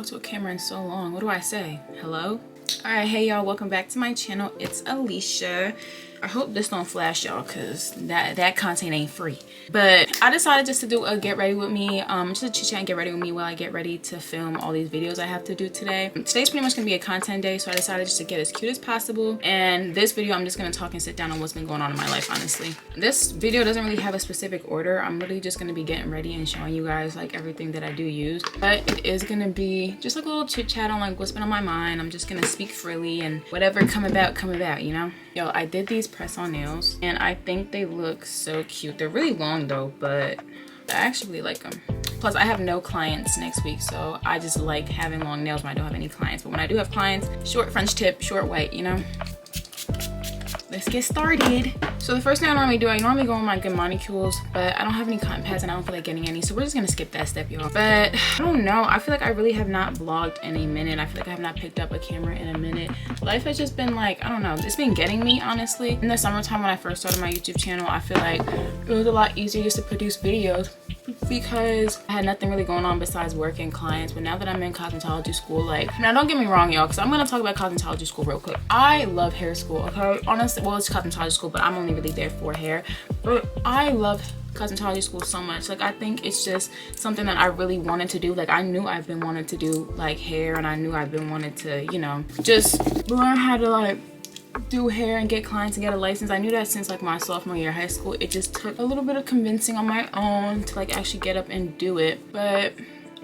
talked to a camera in so long. What do I say? Hello? Alright, hey y'all, welcome back to my channel. It's Alicia. I hope this don't flash y'all because that content ain't free. But I decided just to do a get ready with me, just a chit chat and get ready with me while I get ready to film all these videos I have to do today. Today's pretty much gonna be a content day, so I decided just to get as cute as possible. And this video, I'm just gonna talk and sit down on what's been going on in my life, honestly. This video doesn't really have a specific order. I'm literally just gonna be getting ready and showing you guys like everything that I do use. But it is gonna be just like a little chit chat on like what's been on my mind. I'm just gonna speak freely and whatever come about, you know? Yo, I did these press-on nails and I think they look so cute. They're really long though, but I actually really like them. Plus, I have no clients next week, so I just like having long nails when I don't have any clients. But when I do have clients, short French tip, short white, you know? Let's get started. So the first thing I normally do, I normally go on my good manicules, but I don't have any cotton pads and I don't feel like getting any, so we're just gonna skip that step, y'all. But I don't know, I feel like I really have not vlogged in a minute. I feel like I have not picked up a camera in a minute. Life has just been like, I don't know, it's been getting me, honestly. In the summertime when I first started my YouTube channel, I feel like it was a lot easier just to produce videos because I had nothing really going on besides work and clients. But now that I'm in cosmetology school, like, now don't get me wrong, y'all, because I'm gonna talk about cosmetology school real quick. I love hair school, okay? Honestly, well, it's cosmetology school, but I'm only really there for hair. But I love cosmetology school so much. Like, I think it's just something that I really wanted to do. Like, I knew I've been wanting to do like hair, and I knew I've been wanting to, you know, just learn how to like do hair and get clients and get a license. I knew that since like my sophomore year of high school. It just took a little bit of convincing on my own to like actually get up and do it. But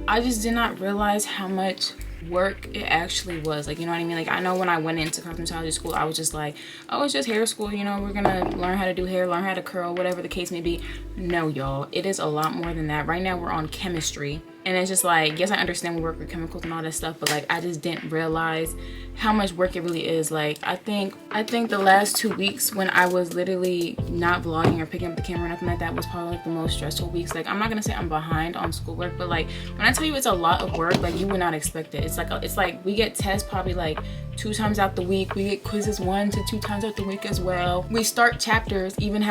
I just did not realize how much work it actually was. Like, you know what I mean? Like, I know when I went into cosmetology school, I was just like, oh, it's just hair school, you know, we're gonna learn how to do hair, learn how to curl, whatever the case may be. No, y'all, it is a lot more than that. Right now we're on chemistry, and it's just like, yes, I understand we work with chemicals and all that stuff, but like, I just didn't realize how much work it really is. Like, I think the last 2 weeks when I was literally not vlogging or picking up the camera or nothing like that was probably like the most stressful weeks. Like, I'm not gonna say I'm behind on schoolwork, but like, when I tell you it's a lot of work, like, you would not expect it. It's like we get tests probably like 2 times out the week. We get quizzes 1 to 2 times out the week as well. We start chapters even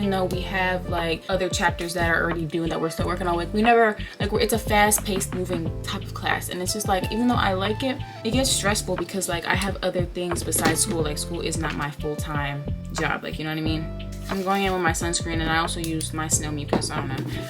though we have like other chapters that are already due and that we're still working on. Like, we never, like, it's a fast-paced moving type of class, and it's just like, even though I like it, it gets stressful because like I have other things besides school. Like, school is not my full-time job, like, you know what I mean? I'm going in with my sunscreen, and I also use my snow mucus. I don't know,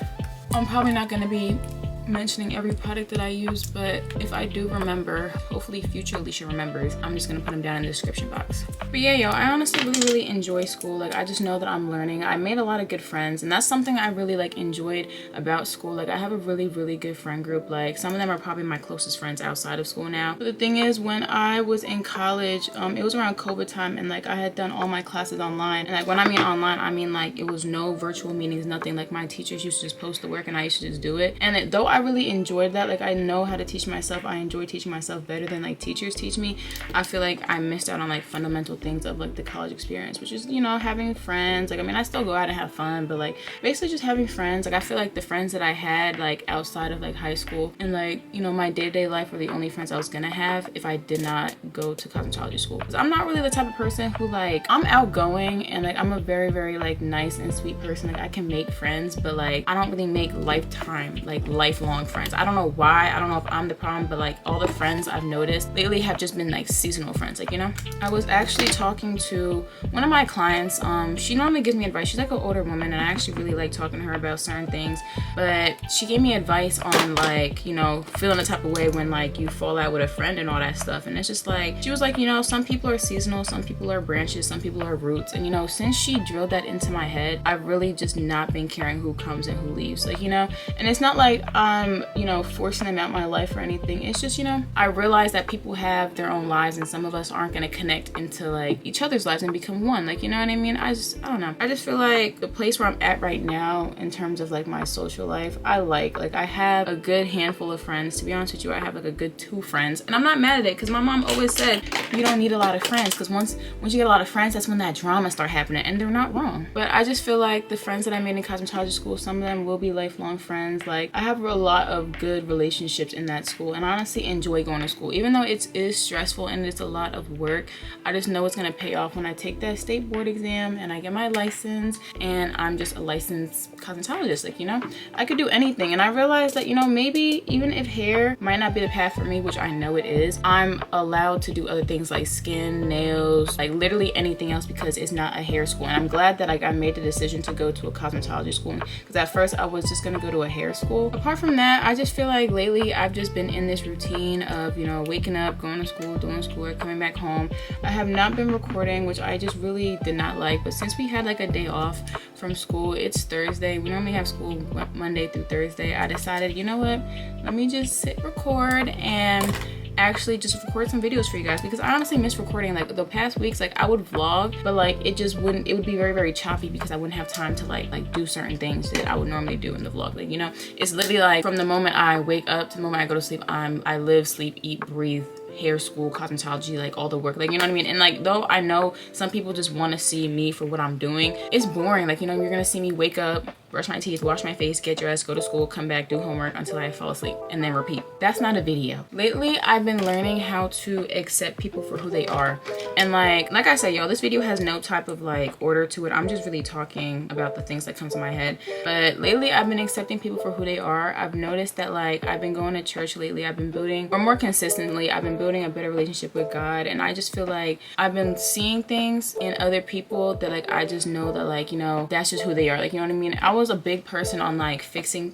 I'm probably not gonna be mentioning every product that I use, but if I do remember, hopefully future Alicia remembers, I'm just gonna put them down in the description box. But yeah, yo, I honestly really enjoy school. Like, I just know that I'm learning. I made a lot of good friends, and that's something I really like enjoyed about school. Like, I have a really good friend group. Like, some of them are probably my closest friends outside of school now. But the thing is, when I was in college, it was around COVID time, and like I had done all my classes online. And like, when I mean online, I mean like it was no virtual meetings, nothing. Like, my teachers used to just post the work and I used to just do it. And though I really enjoyed that, like, I know how to teach myself, I enjoy teaching myself better than like teachers teach me. I feel like I missed out on like fundamental things of like the college experience, which is, you know, having friends. Like, I mean, I still go out and have fun, but like basically just having friends. Like, I feel like the friends that I had like outside of like high school and like, you know, my day-to-day life were the only friends I was gonna have if I did not go to cosmetology school. Because I'm not really the type of person who, like, I'm outgoing and like I'm a very like nice and sweet person. Like, I can make friends, but like I don't really make lifelong friends. I don't know why. I don't know if I'm the problem, but like all the friends I've noticed lately have just been like seasonal friends, like, you know? I was actually talking to one of my clients. She normally gives me advice. She's like an older woman, and I actually really like talking to her about certain things, but she gave me advice on like, you know, feeling the type of way when like you fall out with a friend and all that stuff. And it's just like, she was like, you know, some people are seasonal, some people are branches, some people are roots. And you know, since she drilled that into my head, I've really just not been caring who comes and who leaves, like, you know? And it's not like I'm, you know, forcing them out my life or anything. It's just, you know, I realize that people have their own lives, and some of us aren't going to connect into like each other's lives and become one, like, you know what I mean? I don't know. I just feel like the place where I'm at right now in terms of like my social life, I like I have a good handful of friends. To be honest with you, I have like a good 2 friends, and I'm not mad at it because my mom always said you don't need a lot of friends, because once you get a lot of friends, that's when that drama start happening, and they're not wrong. But I just feel like the friends that I made in cosmetology school, some of them will be lifelong friends. Like, I have a lot of good relationships in that school, and I honestly enjoy going to school. Even though it is stressful and it's a lot of work, I just know it's gonna pay off when I take that state board exam and I get my license and I'm just a licensed cosmetologist. Like, you know, I could do anything. And I realized that, you know, maybe even if hair might not be the path for me, which I know it is, I'm allowed to do other things like skin, nails, like literally anything else, because it's not a hair school. And I'm glad that like I made the decision to go to a cosmetology school, because at first I was just gonna go to a hair school. Apart from that, I just feel like lately I've just been in this routine of, you know, waking up, going to school, doing schoolwork, coming back home. I have not been recording, which I just really did not like, but since we had like a day off from school, it's Thursday, we normally have school Monday through Thursday, I decided, you know what, let me just record and actually just record some videos for you guys, because I honestly miss recording. Like the past weeks, like I would vlog, but like it would be very, very choppy because I wouldn't have time to like do certain things that I would normally do in the vlog. Like, you know, it's literally like from the moment I wake up to the moment I go to sleep, I live, sleep, eat, breathe hair school, cosmetology, like all the work, like, you know what I mean? And like, though I know some people just want to see me for what I'm doing, it's boring. Like, you know, you're gonna see me wake up, brush my teeth, wash my face, get dressed, go to school, come back, do homework until I fall asleep, and then repeat. That's not a video. Lately, I've been learning how to accept people for who they are. And like I said, y'all, this video has no type of like order to it. I'm just really talking about the things that come to my head. But lately, I've been accepting people for who they are. I've noticed that like I've been going to church lately. I've been building, or more consistently, I've been building a better relationship with God. And I just feel like I've been seeing things in other people that like I just know that like, you know, that's just who they are. Like, you know what I mean? I was a big person on like fixing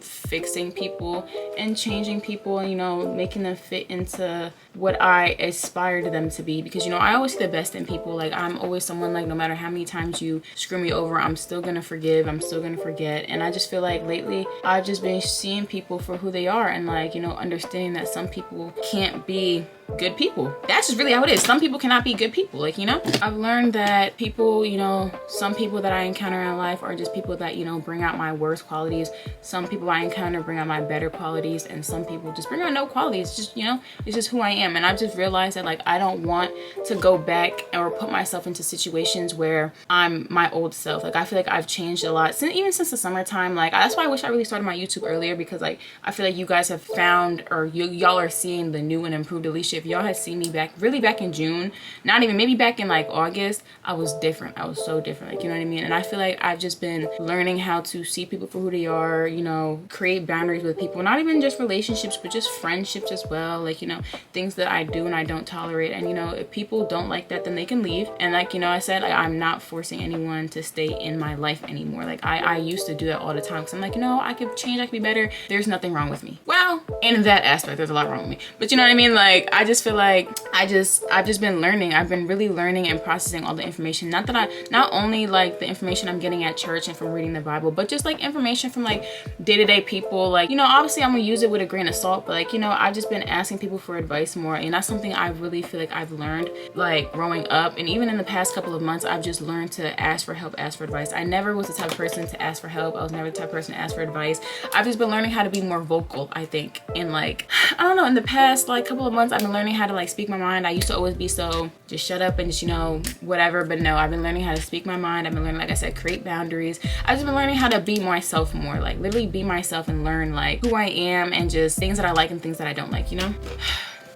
people and changing people, and, you know, making them fit into what I aspire them to be, because, you know, I always see the best in people. Like, I'm always someone, like, no matter how many times you screw me over, I'm still gonna forgive, I'm still gonna forget. And I just feel like lately I've just been seeing people for who they are, and like, you know, understanding that some people can't be good people. That's just really how it is. Some people cannot be good people. Like, you know, I've learned that people, you know, some people that I encounter in life are just people that, you know, bring out my worst qualities. Some people I encounter bring out my better qualities, and some people just bring out no qualities. Just, you know, it's just who I am. And I've just realized that like I don't want to go back or put myself into situations where I'm my old self. Like, I feel like I've changed a lot even since the summertime. Like, that's why I wish I really started my YouTube earlier, because like I feel like you guys have found, or y'all are seeing the new and improved Alicia. If y'all had seen me back in June, not even, maybe back in like August, I was different. I was so different, like, you know what I mean? And I feel like I've just been learning how to see people for who they are, you know, create boundaries with people, not even just relationships, but just friendships as well. Like, you know, things that I do and I don't tolerate. And, you know, if people don't like that, then they can leave. And like, you know, I said, like, I'm not forcing anyone to stay in my life anymore. Like, I used to do that all the time, because I'm like, you know, I could change, I could be better. There's nothing wrong with me. Well, in that aspect, there's a lot wrong with me. But you know what I mean? Like, I just feel like I've just been learning. I've been really learning and processing all the information. Not only like the information I'm getting at church and from reading the Bible, but just like information from like day-to-day people. Like, you know, obviously I'm gonna use it with a grain of salt, but like, you know, I've just been asking people for advice more. And that's something I really feel like I've learned, like, growing up. And even in the past couple of months, I've just learned to ask for help, ask for advice. I never was the type of person to ask for help. I was never the type of person to ask for advice. I've just been learning how to be more vocal, I think. And like, I don't know, in the past like couple of months, I've been learning how to like speak my mind. I used to always be so just shut up and just, you know, whatever. But no, I've been learning how to speak my mind. I've been learning, like I said, create boundaries. I've just been learning how to be myself more, like literally be myself and learn like who I am and just things that I like and things that I don't like, you know?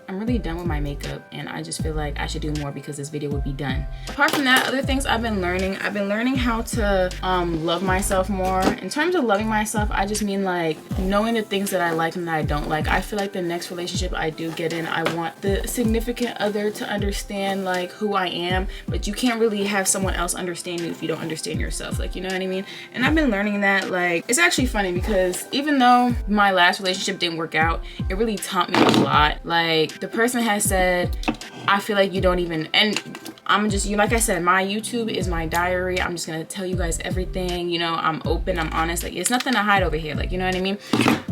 I'm really done with my makeup, and I just feel like I should do more because this video would be done. Apart from that, other things I've been learning how to love myself more. In terms of loving myself, I just mean like knowing the things that I like and that I don't like. I feel like the next relationship I do get in, I want the significant other to understand like who I am, but you can't really have someone else understand you if you don't understand yourself, like, you know what I mean? And I've been learning that. Like, it's actually funny because even though my last relationship didn't work out, it really taught me a lot. Like, the person has said, I feel like you don't even, and I'm just, you know, like I said, my YouTube is my diary. I'm just gonna tell you guys everything, you know, I'm open, I'm honest, like, it's nothing to hide over here, like, you know what I mean?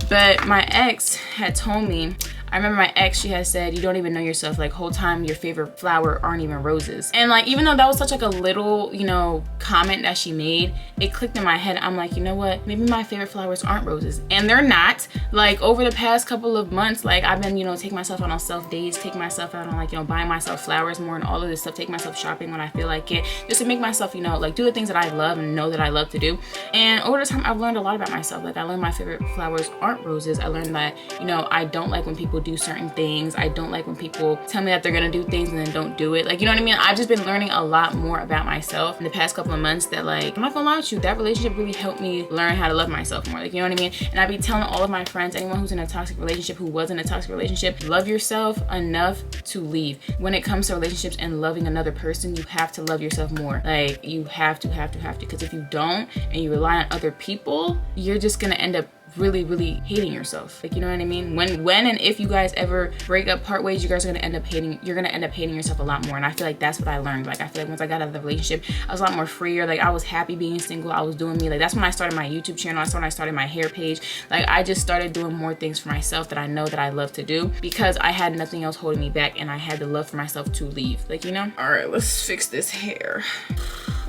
But my ex had told me, I remember my ex, she had said, you don't even know yourself, like, whole time your favorite flower aren't even roses. And like, even though that was such like a little, you know, comment that she made, it clicked in my head. I'm like, you know what, maybe my favorite flowers aren't roses. And they're not. Like, over the past couple of months, like, I've been, you know, taking myself out on self dates, taking myself out on, like, you know, buying myself flowers more and all of this stuff, taking myself shopping when I feel like it, just to make myself, you know, like, do the things that I love and know that I love to do. And over the time, I've learned a lot about myself. Like, I learned my favorite flowers aren't not roses. I learned that, you know, I don't like when people do certain things. I don't like when people tell me that they're gonna do things and then don't do it. Like, you know what I mean? I've just been learning a lot more about myself in the past couple of months that, like, I'm not gonna lie with you, that relationship really helped me learn how to love myself more. Like, you know what I mean? And I be telling all of my friends, anyone who's in a toxic relationship, who was in a toxic relationship, love yourself enough to leave. When it comes to relationships and loving another person, you have to love yourself more. Like, you have to, because if you don't and you rely on other people, you're just gonna end up really hating yourself. Like, you know what I mean? When and if you guys ever break up, part ways, you guys are gonna end up hating yourself a lot more. And I feel like that's what I learned. Like, I feel like once I got out of the relationship, I was a lot more freer. Like, I was happy being single. I was doing me. Like, that's when I started my YouTube channel. That's when I started my hair page. Like, I just started doing more things for myself that I know that I love to do, because I had nothing else holding me back, and I had the love for myself to leave. Like, you know? All right, let's fix this hair.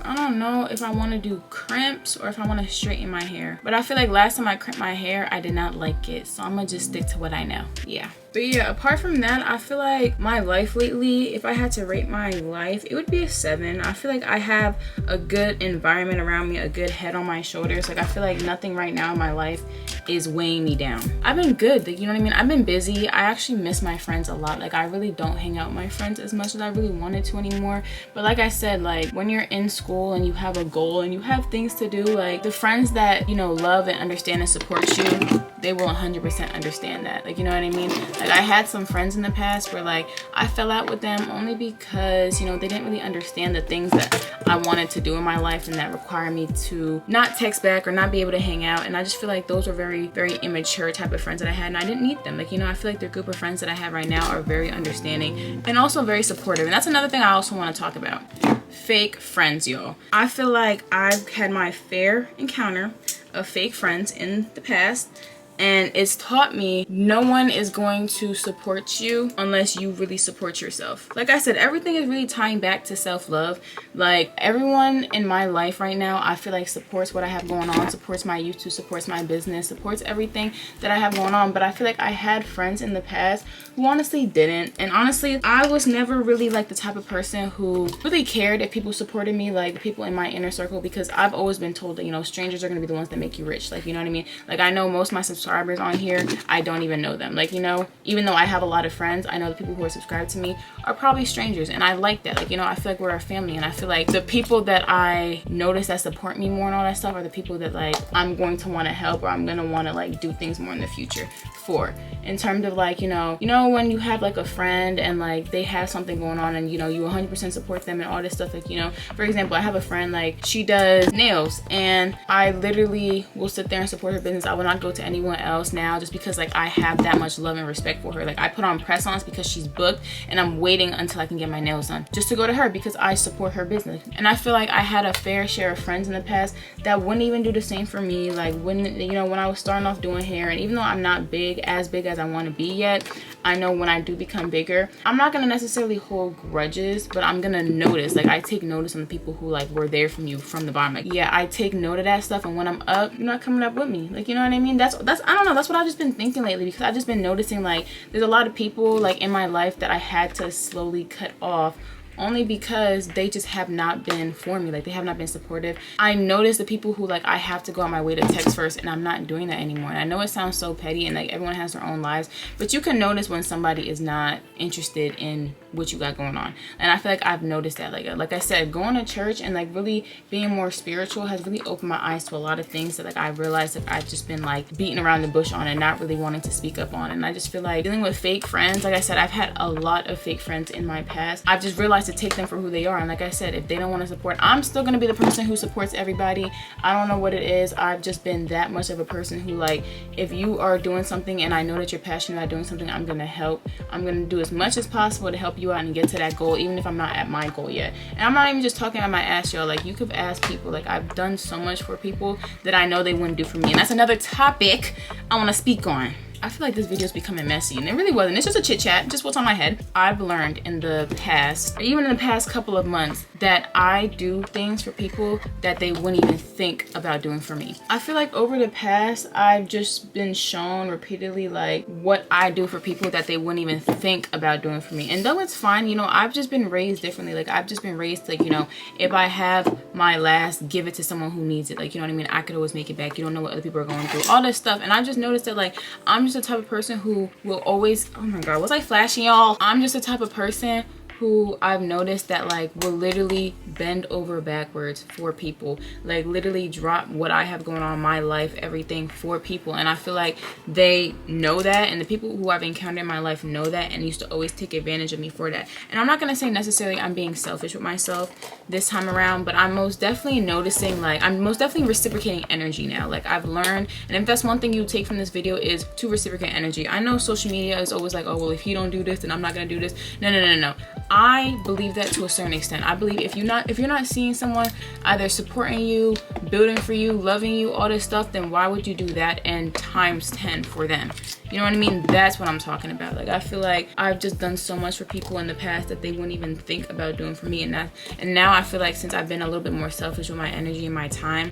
I don't know if I want to do crimps or if I want to straighten my hair, but I feel like last time I crimped my hair, I did not like it, so I'm gonna just stick to what I know. Yeah. But yeah, apart from that, I feel like my life lately, if I had to rate my life, it would be a 7. I feel like I have a good environment around me, a good head on my shoulders. Like, I feel like nothing right now in my life is weighing me down. I've been good, like, you know what I mean? I've been busy. I actually miss my friends a lot. Like, I really don't hang out with my friends as much as I really wanted to anymore. But like I said, like, when you're in school and you have a goal and you have things to do, like, the friends that, you know, love and understand and support you, they will 100% understand that. Like, you know what I mean? Like, I had some friends in the past where, like, I fell out with them only because, you know, they didn't really understand the things that I wanted to do in my life and that require me to not text back or not be able to hang out. And I just feel like those were very immature type of friends that I had, and I didn't need them. Like, you know, I feel like the group of friends that I have right now are very understanding and also very supportive. And that's another thing I also want to talk about. Fake friends, y'all. I feel like I've had my fair encounter of fake friends in the past, and it's taught me no one is going to support you unless you really support yourself. Like I said, everything is really tying back to self-love. Like, everyone in my life right now, I feel like supports what I have going on, supports my YouTube, supports my business, supports everything that I have going on. But I feel like I had friends in the past who honestly didn't. And honestly, I was never really like the type of person who really cared if people supported me, like people in my inner circle, because I've always been told that, you know, strangers are gonna be the ones that make you rich. Like, you know what I mean? Like, I know most of my subscribers on here, I don't even know them. Like, you know, even though I have a lot of friends, I know the people who are subscribed to me are probably strangers, and I like that. Like, you know, I feel like we're a family, and I feel like the people that I notice that support me more and all that stuff are the people that, like, I'm going to want to help, or I'm gonna want to, like, do things more in the future for. In terms of, like, you know when you have, like, a friend and, like, they have something going on, and, you know, you 100% support them and all this stuff. Like, you know, for example, I have a friend, like, she does nails, and I literally will sit there and support her business. I will not go to anyone else now, just because, like, I have that much love and respect for her. Like, I put on press-ons because she's booked, and I'm waiting until I can get my nails done just to go to her because I support her business. And I feel like I had a fair share of friends in the past that wouldn't even do the same for me. Like, when, you know, when I was starting off doing hair, and even though I'm not as big as I want to be yet, I know when I do become bigger, I'm not gonna necessarily hold grudges, but I'm gonna notice. Like, I take notice on the people who, like, were there from you from the bottom. Like, yeah, I take note of that stuff, and when I'm up, you're not coming up with me. Like, you know what I mean? That's I don't know, that's what I've just been thinking lately, because I've just been noticing, like, there's a lot of people, like, in my life that I had to slowly cut off, only because they just have not been for me. Like, they have not been supportive. I notice the people who, like, I have to go out my way to text first, and I'm not doing that anymore. And I know it sounds so petty, and, like, everyone has their own lives, but you can notice when somebody is not interested in what you got going on. And I feel like I've noticed that. Like I said, going to church and, like, really being more spiritual has really opened my eyes to a lot of things that, like, I realized that I've just been, like, beating around the bush on and not really wanting to speak up on. And I just feel like dealing with fake friends, like I said, I've had a lot of fake friends in my past. I've just realized to take them for who they are. And like I said, if they don't want to support, I'm still going to be the person who supports everybody. I don't know what it is. I've just been that much of a person who, like, if you are doing something and I know that you're passionate about doing something, I'm going to help. I'm going to do as much as possible to help you out and get to that goal, even if I'm not at my goal yet. And I'm not even just talking about my ass, y'all. Like, you could ask people. Like, I've done so much for people that I know they wouldn't do for me. And that's another topic I want to speak on. I feel like this video is becoming messy, and it really wasn't. It's just a chit chat, just what's on my head. I've learned in the past, or even in the past couple of months, that I do things for people that they wouldn't even think about doing for me. I feel like over the past, I've just been shown repeatedly like what I do for people that they wouldn't even think about doing for me. And though it's fine, you know, I've just been raised differently. Like I've just been raised like, you know, if I have my last, give it to someone who needs it. Like, you know what I mean? I could always make it back. You don't know what other people are going through, all this stuff. And I just noticed that like I'm just the type of person who will always, oh my god, was I flashing y'all? I'm just the type of person who I've noticed that like will literally bend over backwards for people, like literally drop what I have going on in my life, everything for people. And I feel like they know that, and the people who I've encountered in my life know that, and used to always take advantage of me for that. And I'm not gonna say necessarily I'm being selfish with myself this time around, but I'm most definitely noticing, like I'm most definitely reciprocating energy now. Like I've learned, and if that's one thing you take from this video, is to reciprocate energy. I know social media is always like, oh well, if you don't do this then I'm not gonna do this. No. I believe that to a certain extent. I believe if you're not seeing someone either supporting you, building for you, loving you, all this stuff, then why would you do that and times 10 for them? You know what I mean? That's what I'm talking about. Like I feel like I've just done so much for people in the past that they wouldn't even think about doing for me, and now I feel like since I've been a little bit more selfish with my energy and my time,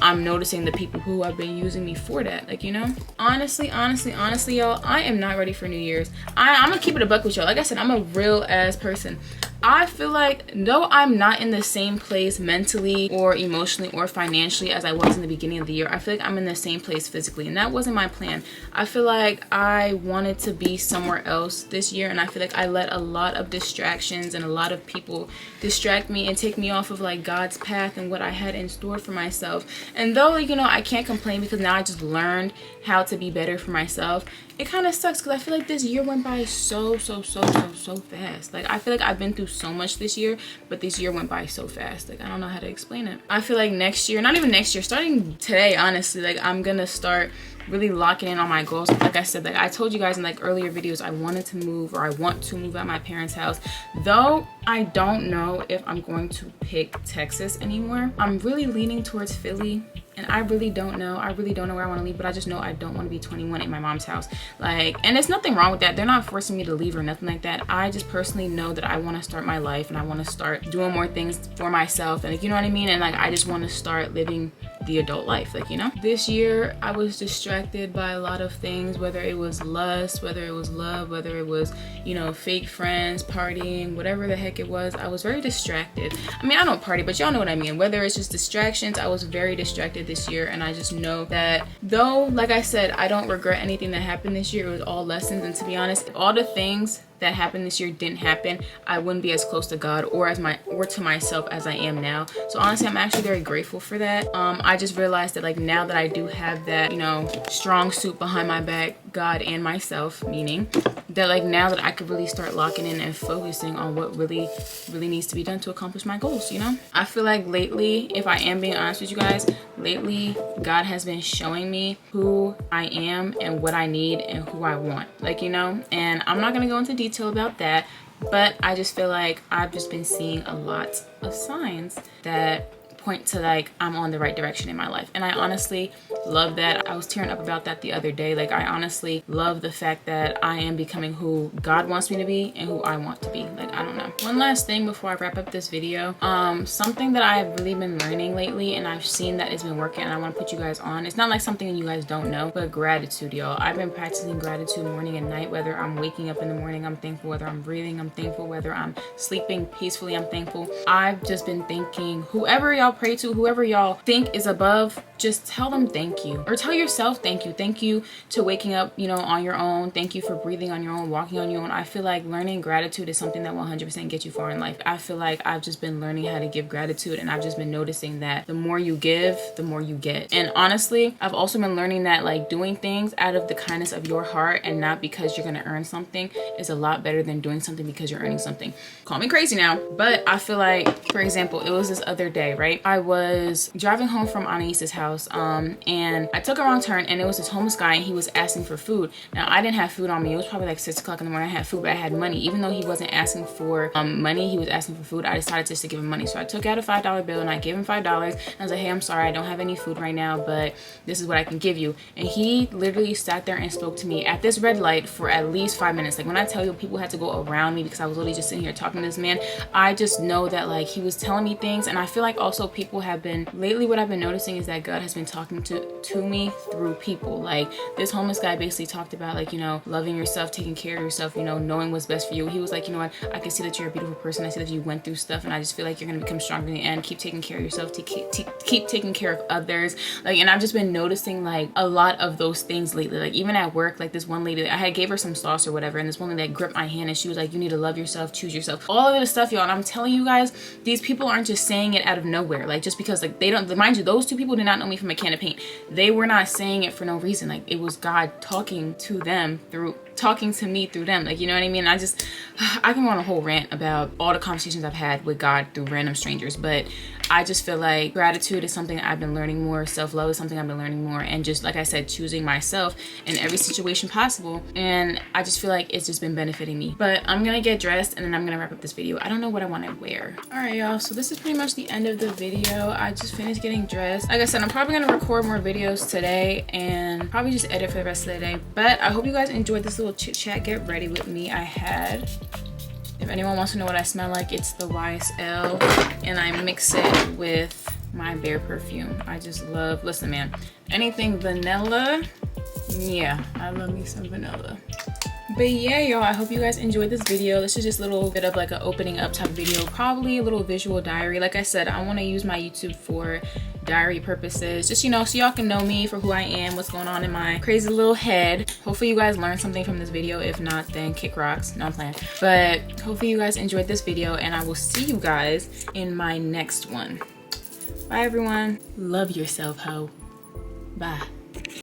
I'm noticing the people who have been using me for that. Like, you know, honestly y'all, I am not ready for New Year's. I'm gonna keep it a buck with y'all. Like I said, I'm a real ass person. I feel like though I'm not in the same place mentally or emotionally or financially as I was in the beginning of the year, I feel like I'm in the same place physically, and that wasn't my plan. I feel like I wanted to be somewhere else this year, and I feel like I let a lot of distractions and a lot of people distract me and take me off of like God's path and what I had in store for myself. And though, you know, I can't complain because now I just learned how to be better for myself, it kind of sucks because I feel like this year went by so fast. Like I feel like I've been through so much this year, but this year went by so fast. Like I don't know how to explain it. I feel like next year, not even next year, starting today, honestly, like I'm gonna start really locking in on my goals. Like I said, like I told you guys in like earlier videos, I wanted to move, or I want to move out my parents' house. Though I don't know if I'm going to pick Texas anymore. I'm really leaning towards Philly. And I really don't know. I really don't know where I want to leave, but I just know I don't want to be 21 in my mom's house. Like, and there's nothing wrong with that. They're not forcing me to leave or nothing like that. I just personally know that I want to start my life, and I want to start doing more things for myself. And like, you know what I mean? And like, I just want to start living the adult life, like, you know. This year I was distracted by a lot of things, whether it was lust, whether it was love, whether it was, you know, fake friends, partying, whatever the heck it was. I was very distracted. I mean, I don't party, but y'all know what I mean. Whether it's just distractions, I was very distracted this year. And I just know that though, like I said, I don't regret anything that happened this year. It was all lessons. And to be honest, if all the things that happened this year didn't happen, I wouldn't be as close to God or to myself as I am now. So honestly, I'm actually very grateful for that. I just realized that like now that I do have that, you know, strong suit behind my back, God and myself, meaning that like now that I could really start locking in and focusing on what really needs to be done to accomplish my goals, you know. I feel like lately, if I am being honest with you guys, lately God has been showing me who I am and what I need and who I want, like, you know. And I'm not gonna go into detail about that, but I just feel like I've just been seeing a lot of signs that point to like I'm on the right direction in my life. And I honestly love that. I was tearing up about that the other day. Like I honestly love the fact that I am becoming who God wants me to be and who I want to be. Like, I don't know. One last thing before I wrap up this video. Something that I've really been learning lately, and I've seen that it's been working, and I want to put you guys on. It's not like something you guys don't know, but gratitude, y'all. I've been practicing gratitude morning and night. Whether I'm waking up in the morning, I'm thankful. Whether I'm breathing, I'm thankful. Whether I'm sleeping peacefully, I'm thankful. I've just been thinking, whoever y'all pray to, whoever y'all think is above, just tell them thank you, or tell yourself thank you. Thank you to waking up, you know, on your own. Thank you for breathing on your own, walking on your own. I feel like learning gratitude is something that will 100% get you far in life. I feel like I've just been learning how to give gratitude, and I've just been noticing that the more you give, the more you get. And honestly, I've also been learning that like doing things out of the kindness of your heart and not because you're gonna earn something is a lot better than doing something because you're earning something. Call me crazy now, but I feel like, for example, it was this other day, right? I was driving home from Anais's house, house, and I took a wrong turn, and it was this homeless guy, and he was asking for food. Now I didn't have food on me. It was probably like 6 o'clock in the morning. I had food, but I had money. Even though he wasn't asking for money, he was asking for food. I decided just to give him money. So I took out a $5 bill and I gave him $5. And I was like, hey, I'm sorry, I don't have any food right now, but this is what I can give you. And he literally sat there and spoke to me at this red light for at least 5 minutes. Like, when I tell you people had to go around me because I was literally just sitting here talking to this man, I just know that like he was telling me things. And I feel like also people have been, lately what I've been noticing is that God has been talking to me through people. Like, this homeless guy basically talked about, like, you know, loving yourself, taking care of yourself, you know, knowing what's best for you. He was like, you know what, I can see that you're a beautiful person. I see that you went through stuff, and I just feel like you're gonna become stronger in the end. Keep taking care of yourself, to keep taking care of others. Like, and I've just been noticing like a lot of those things lately. Like, even at work, like this one lady, I had gave her some sauce or whatever, and this one lady that gripped my hand, and she was like, you need to love yourself, choose yourself, all of this stuff, y'all. And I'm telling you guys, these people aren't just saying it out of nowhere. Like, just because, like, they don't, mind you, those two people did not know me from a can of paint. They were not saying it for no reason. Like, it was God talking to them talking to me through them. Like, you know what I mean? I can go on a whole rant about all the conversations I've had with God through random strangers, but I just feel like gratitude is something I've been learning more. Self-love is something I've been learning more. And just like I said, choosing myself in every situation possible. And I just feel like it's just been benefiting me. But I'm gonna get dressed and then I'm gonna wrap up this video. I don't know what I want to wear. All right, y'all. So this is pretty much the end of the video. I just finished getting dressed. Like I said, I'm probably gonna record more videos today and probably just edit for the rest of the day. But I hope you guys enjoyed this little chit chat. Get ready with me. If anyone wants to know what I smell like, it's the YSL, and I mix it with my Bare perfume. I just love, listen man, anything vanilla, yeah, I love me some vanilla. But yeah, y'all, I hope you guys enjoyed this video. This is just a little bit of like an opening up type video, probably a little visual diary. Like I said, I want to use my YouTube for diary purposes, just, you know, so y'all can know me for who I am, what's going on in my crazy little head. Hopefully you guys learned something from this video. If not, then kick rocks. No, I'm playing. But hopefully you guys enjoyed this video, and I will see you guys in my next one. Bye everyone. Love yourself, ho. Bye.